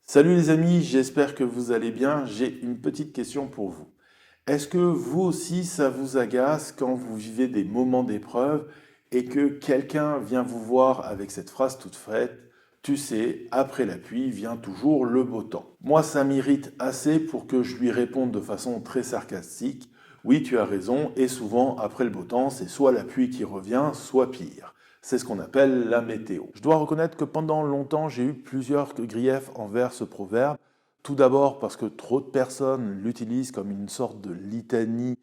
Salut les amis, j'espère que vous allez bien. J'ai une petite question pour vous. Est-ce que vous aussi ça vous agace quand vous vivez des moments d'épreuve et que quelqu'un vient vous voir avec cette phrase toute faite, tu sais, après la pluie vient toujours le beau temps. Moi ça m'irrite assez pour que je lui réponde de façon très sarcastique. Oui, tu as raison, et souvent après le beau temps, c'est soit la pluie qui revient, soit pire. C'est ce qu'on appelle la météo. Je dois reconnaître que pendant longtemps, j'ai eu plusieurs griefs envers ce proverbe. Tout d'abord parce que trop de personnes l'utilisent comme une sorte de litanie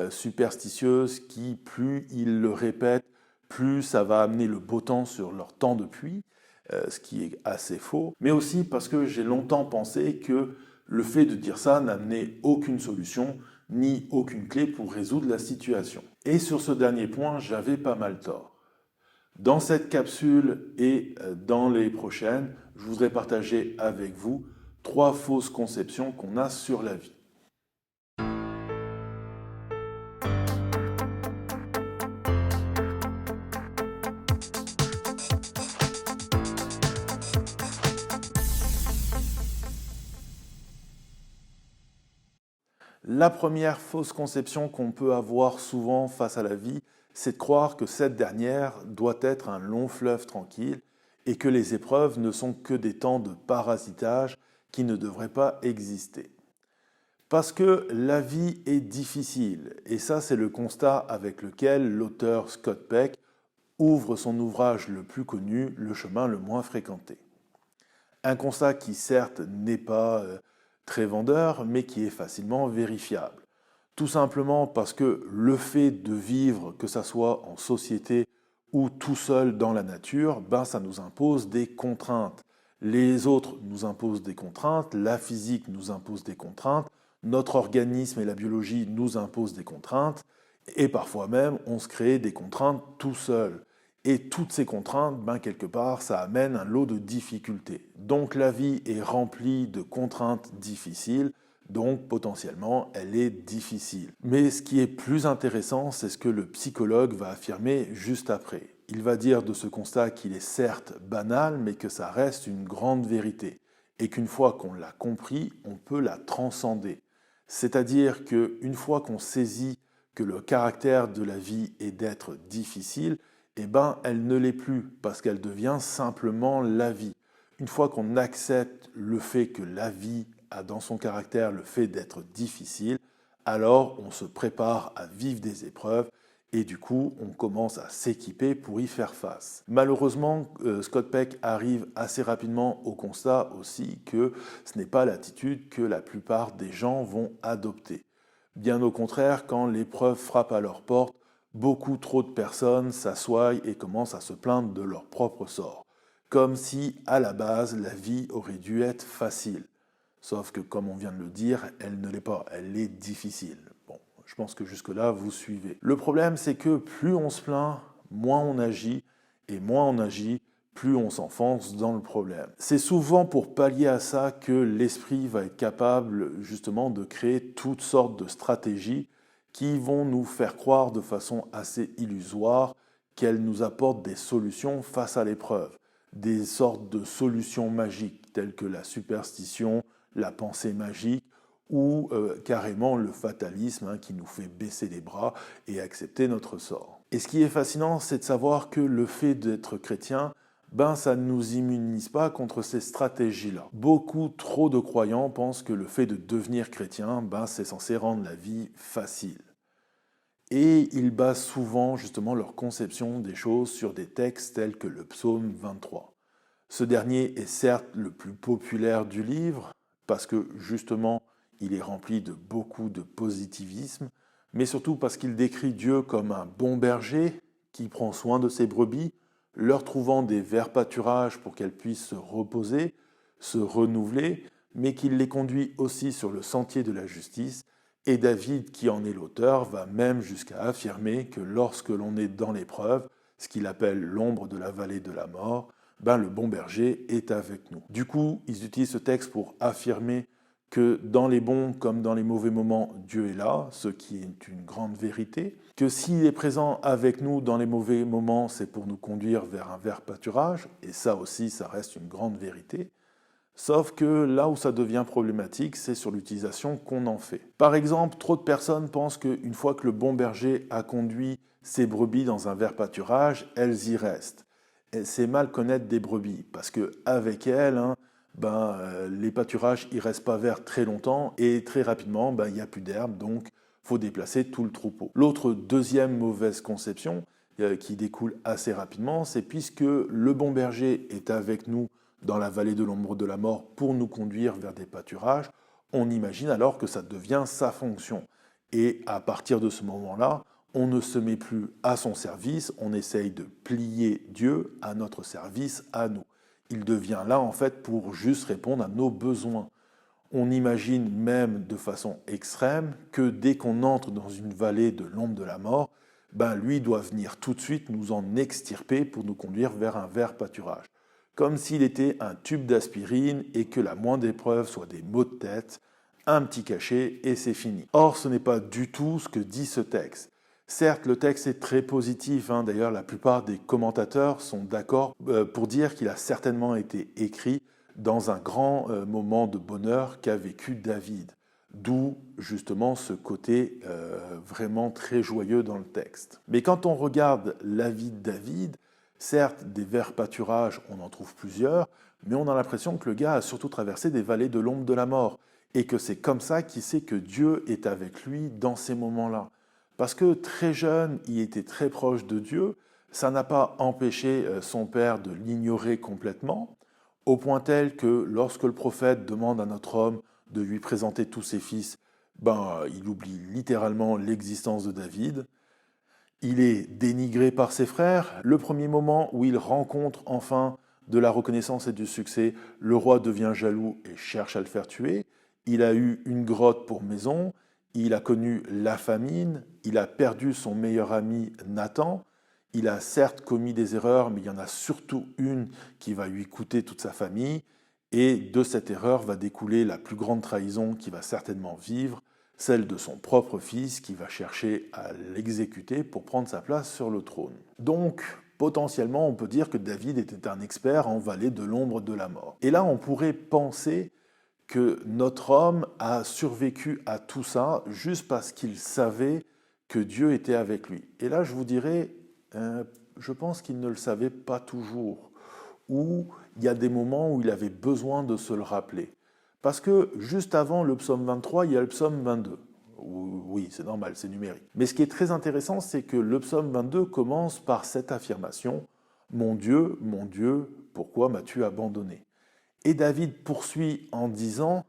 superstitieuse qui, plus ils le répètent, plus ça va amener le beau temps sur leur temps de pluie, ce qui est assez faux. Mais aussi parce que j'ai longtemps pensé que le fait de dire ça n'amenait aucune solution ni aucune clé pour résoudre la situation. Et sur ce dernier point, j'avais pas mal tort. Dans cette capsule et dans les prochaines, je voudrais partager avec vous 3 fausses conceptions qu'on a sur la vie. La première fausse conception qu'on peut avoir souvent face à la vie, c'est de croire que cette dernière doit être un long fleuve tranquille et que les épreuves ne sont que des temps de parasitage qui ne devraient pas exister. Parce que la vie est difficile, et ça c'est le constat avec lequel l'auteur Scott Peck ouvre son ouvrage le plus connu, Le chemin le moins fréquenté. Un constat qui certes n'est pas très vendeur, mais qui est facilement vérifiable. Tout simplement parce que le fait de vivre, que ça soit en société ou tout seul dans la nature, ben ça nous impose des contraintes. Les autres nous imposent des contraintes, la physique nous impose des contraintes, notre organisme et la biologie nous imposent des contraintes, et parfois même on se crée des contraintes tout seul. Et toutes ces contraintes, ben quelque part, ça amène un lot de difficultés. Donc la vie est remplie de contraintes difficiles, donc potentiellement elle est difficile. Mais ce qui est plus intéressant, c'est ce que le psychologue va affirmer juste après. Il va dire de ce constat qu'il est certes banal, mais que ça reste une grande vérité. Et qu'une fois qu'on l'a compris, on peut la transcender. C'est-à-dire qu'une fois qu'on saisit que le caractère de la vie est d'être difficile, eh ben, elle ne l'est plus parce qu'elle devient simplement la vie. Une fois qu'on accepte le fait que la vie a dans son caractère le fait d'être difficile, alors on se prépare à vivre des épreuves et du coup on commence à s'équiper pour y faire face. Malheureusement, Scott Peck arrive assez rapidement au constat aussi que ce n'est pas l'attitude que la plupart des gens vont adopter. Bien au contraire, quand l'épreuve frappe à leur porte, beaucoup trop de personnes s'assoient et commencent à se plaindre de leur propre sort, comme si, à la base, la vie aurait dû être facile. Sauf que, comme on vient de le dire, elle ne l'est pas, elle est difficile. Bon, je pense que jusque-là, vous suivez. Le problème, c'est que plus on se plaint, moins on agit, et moins on agit, plus on s'enfonce dans le problème. C'est souvent pour pallier à ça que l'esprit va être capable justement de créer toutes sortes de stratégies qui vont nous faire croire de façon assez illusoire qu'elles nous apportent des solutions face à l'épreuve, des sortes de solutions magiques telles que la superstition, la pensée magique ou carrément le fatalisme qui nous fait baisser les bras et accepter notre sort. Et ce qui est fascinant, c'est de savoir que le fait d'être chrétien, ben ça ne nous immunise pas contre ces stratégies-là. Beaucoup trop de croyants pensent que le fait de devenir chrétien, ben c'est censé rendre la vie facile. Et ils basent souvent justement leur conception des choses sur des textes tels que le psaume 23. Ce dernier est certes le plus populaire du livre, parce que justement il est rempli de beaucoup de positivisme, mais surtout parce qu'il décrit Dieu comme un bon berger qui prend soin de ses brebis, leur trouvant des verts pâturages pour qu'elles puissent se reposer, se renouveler, mais qu'il les conduit aussi sur le sentier de la justice. Et David, qui en est l'auteur, va même jusqu'à affirmer que lorsque l'on est dans l'épreuve, ce qu'il appelle l'ombre de la vallée de la mort, ben le bon berger est avec nous. Du coup, ils utilisent ce texte pour affirmer que dans les bons comme dans les mauvais moments, Dieu est là, ce qui est une grande vérité, que s'il est présent avec nous dans les mauvais moments, c'est pour nous conduire vers un vert pâturage, et ça aussi, ça reste une grande vérité, Sauf que là où ça devient problématique, c'est sur l'utilisation qu'on en fait. Par exemple, trop de personnes pensent qu'une fois que le bon berger a conduit ses brebis dans un vert pâturage, elles y restent. Et c'est mal connaître des brebis, parce qu'avec elles, les pâturages ne restent pas verts très longtemps, et très rapidement, il n'y a plus d'herbe, donc il faut déplacer tout le troupeau. L'autre deuxième mauvaise conception, qui découle assez rapidement, c'est puisque le bon berger est avec nous dans la vallée de l'ombre de la mort pour nous conduire vers des pâturages, on imagine alors que ça devient sa fonction. Et à partir de ce moment-là, on ne se met plus à son service, on essaye de plier Dieu à notre service, à nous. Il devient là en fait pour juste répondre à nos besoins. On imagine même de façon extrême que dès qu'on entre dans une vallée de l'ombre de la mort, lui doit venir tout de suite nous en extirper pour nous conduire vers un vert pâturage. Comme s'il était un tube d'aspirine et que la moindre épreuve soit des maux de tête, un petit cachet et c'est fini. Or, ce n'est pas du tout ce que dit ce texte. Certes, le texte est très positif, d'ailleurs la plupart des commentateurs sont d'accord pour dire qu'il a certainement été écrit dans un grand moment de bonheur qu'a vécu David. D'où justement ce côté vraiment très joyeux dans le texte. Mais quand on regarde la vie de David, certes, des verts pâturages, on en trouve plusieurs, mais on a l'impression que le gars a surtout traversé des vallées de l'ombre de la mort, et que c'est comme ça qu'il sait que Dieu est avec lui dans ces moments-là. Parce que très jeune, il était très proche de Dieu, ça n'a pas empêché son père de l'ignorer complètement, au point tel que lorsque le prophète demande à notre homme de lui présenter tous ses fils, il oublie littéralement l'existence de David. Il est dénigré par ses frères. Le premier moment où il rencontre enfin de la reconnaissance et du succès, le roi devient jaloux et cherche à le faire tuer. Il a eu une grotte pour maison, il a connu la famine, il a perdu son meilleur ami Nathan. Il a certes commis des erreurs, mais il y en a surtout une qui va lui coûter toute sa famille. Et de cette erreur va découler la plus grande trahison qu'il va certainement vivre, celle de son propre fils qui va chercher à l'exécuter pour prendre sa place sur le trône. Donc, potentiellement, on peut dire que David était un expert en vallée de l'ombre de la mort. Et là, on pourrait penser que notre homme a survécu à tout ça juste parce qu'il savait que Dieu était avec lui. Et là, je vous dirais, je pense qu'il ne le savait pas toujours, ou il y a des moments où il avait besoin de se le rappeler. Parce que juste avant le psaume 23, il y a le psaume 22. Oui, c'est normal, c'est numérique. Mais ce qui est très intéressant, c'est que le psaume 22 commence par cette affirmation « mon Dieu, pourquoi m'as-tu abandonné ?» Et David poursuit en disant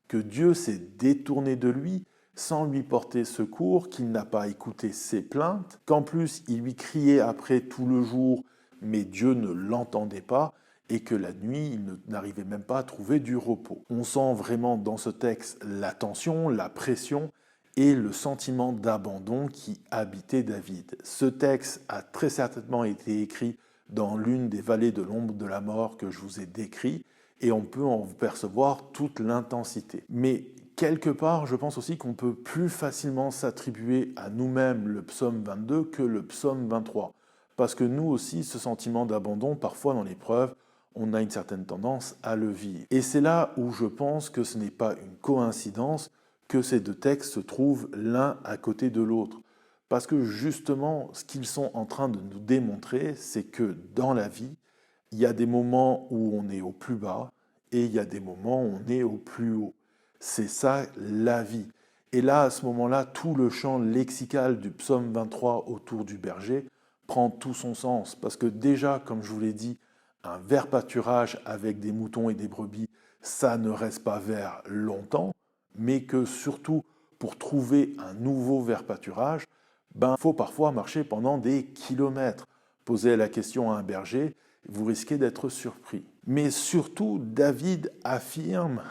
que Dieu s'est détourné de lui sans lui porter secours, qu'il n'a pas écouté ses plaintes, qu'en plus il lui criait après tout le jour, mais Dieu ne l'entendait pas, et que la nuit, il n'arrivait même pas à trouver du repos. On sent vraiment dans ce texte la tension, la pression et le sentiment d'abandon qui habitait David. Ce texte a très certainement été écrit dans l'une des vallées de l'ombre de la mort que je vous ai décrit, et on peut en percevoir toute l'intensité. Mais quelque part, je pense aussi qu'on peut plus facilement s'attribuer à nous-mêmes le psaume 22 que le psaume 23. Parce que nous aussi, ce sentiment d'abandon, parfois dans l'épreuve, on a une certaine tendance à le vivre. Et c'est là où je pense que ce n'est pas une coïncidence que ces deux textes se trouvent l'un à côté de l'autre. Parce que justement, ce qu'ils sont en train de nous démontrer, c'est que dans la vie, il y a des moments où on est au plus bas et il y a des moments où on est au plus haut. C'est ça la vie. Et là, à ce moment-là, tout le champ lexical du psaume 23 autour du berger prend tout son sens. Parce que déjà, comme je vous l'ai dit, un vert pâturage avec des moutons et des brebis, ça ne reste pas vert longtemps, mais que surtout, pour trouver un nouveau vert pâturage, il faut parfois marcher pendant des kilomètres. Posez la question à un berger, vous risquez d'être surpris. Mais surtout, David affirme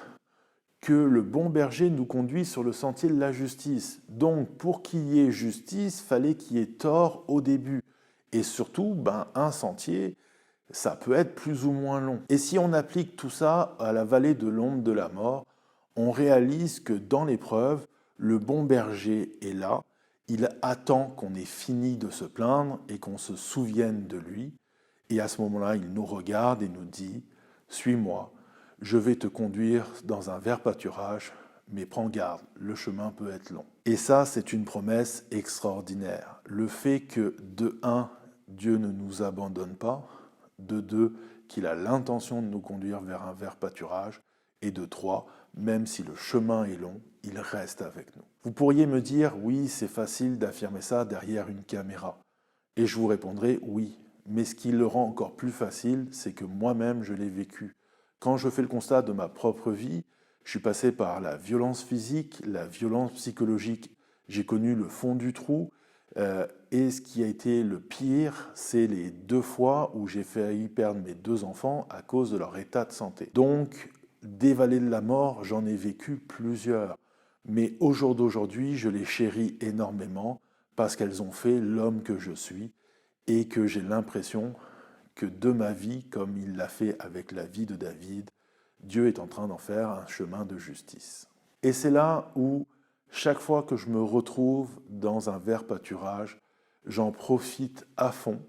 que le bon berger nous conduit sur le sentier de la justice. Donc, pour qu'il y ait justice, fallait qu'il y ait tort au début. Et surtout, un sentier, ça peut être plus ou moins long. Et si on applique tout ça à la vallée de l'ombre de la mort, on réalise que dans l'épreuve, le bon berger est là, il attend qu'on ait fini de se plaindre et qu'on se souvienne de lui. Et à ce moment-là, il nous regarde et nous dit « Suis-moi, je vais te conduire dans un vert pâturage, mais prends garde, le chemin peut être long. Et ça, c'est une promesse extraordinaire. Le fait que, de un, Dieu ne nous abandonne pas, de deux, qu'il a l'intention de nous conduire vers un vert pâturage, et de trois, même si le chemin est long, il reste avec nous. Vous pourriez me dire, oui, c'est facile d'affirmer ça derrière une caméra. Et je vous répondrai, oui. Mais ce qui le rend encore plus facile, c'est que moi-même, je l'ai vécu. Quand je fais le constat de ma propre vie, je suis passé par la violence physique, la violence psychologique. J'ai connu le fond du trou. Et ce qui a été le pire, c'est les 2 fois où j'ai failli perdre mes 2 enfants à cause de leur état de santé. Donc, des vallées de la mort, j'en ai vécu plusieurs. Mais au jour d'aujourd'hui, je les chéris énormément parce qu'elles ont fait l'homme que je suis et que j'ai l'impression que de ma vie, comme il l'a fait avec la vie de David, Dieu est en train d'en faire un chemin de justice. Et c'est là où, chaque fois que je me retrouve dans un vert pâturage, j'en profite à fond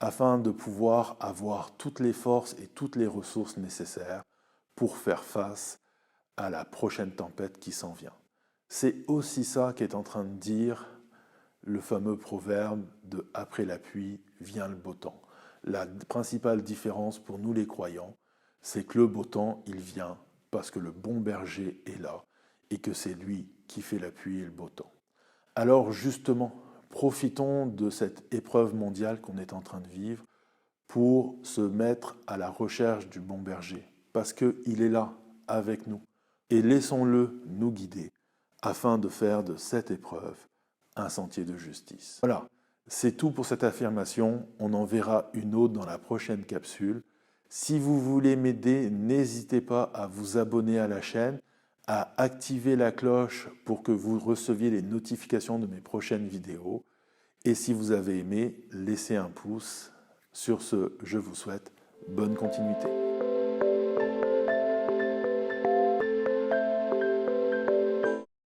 afin de pouvoir avoir toutes les forces et toutes les ressources nécessaires pour faire face à la prochaine tempête qui s'en vient. C'est aussi ça qu'est en train de dire le fameux proverbe de « après la pluie vient le beau temps ». La principale différence pour nous les croyants, c'est que le beau temps, il vient parce que le bon berger est là et que c'est lui qui fait la pluie et le beau temps. Alors justement, profitons de cette épreuve mondiale qu'on est en train de vivre pour se mettre à la recherche du bon berger, parce qu'il est là, avec nous. Et laissons-le nous guider, afin de faire de cette épreuve un sentier de justice. Voilà, c'est tout pour cette affirmation. On en verra une autre dans la prochaine capsule. Si vous voulez m'aider, n'hésitez pas à vous abonner à la chaîne, à activer la cloche pour que vous receviez les notifications de mes prochaines vidéos. Et si vous avez aimé, laissez un pouce. Sur ce, je vous souhaite bonne continuité.